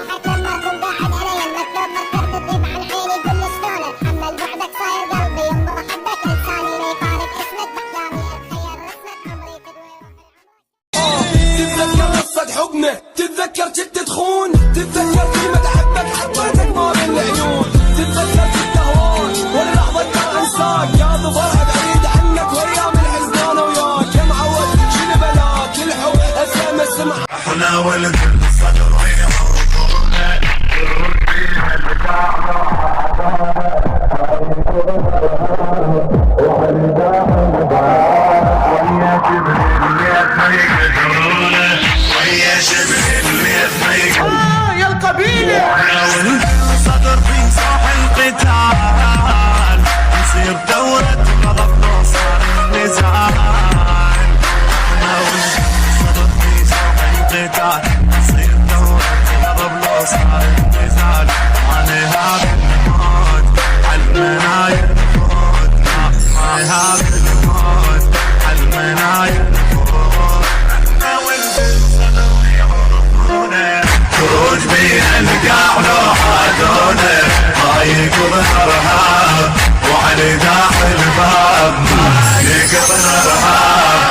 روحك لما اكون قاعد علي المكتوب مكتوب تطيب عن عيني كل شلون اتحمل بعدك صاير قلبي ينبض احبك لساني ما يفارق اسمك باحلامي اتخيل رسمك عمري تدوي تتذكر قصة حبنا، تتذكر كنت تخون، تتذكر قيمة حبك حطيتك ما بين العيون، تتذكر كنت هواك واللحظة كان انساك، يا ظفر ابعد عنك وايام الحزن انا وياك، يا معود شنو بلاك الحب اسلم السمع. احنا ولد الصدر يمرقونا يرد فيها الكعبة ويا جبريل ما يقدرونا ويا جبريل ما يقدرونا يا القبيلة احنا ولد الصدر في ساح القتال نصير دورة غضب نوصل النزال احنا ولد الصدر في ساح القتال نصير دورة غضب نوصل النزال انا هذا الموت عالمناير نفوت انا هذا الموت عالمناير نفوت احنا ولد الصدر يمرقونا خروج بينا القاع لو حادونا ما يقضنا رهاب وعلى داخل الباب ما يقضنا رهاب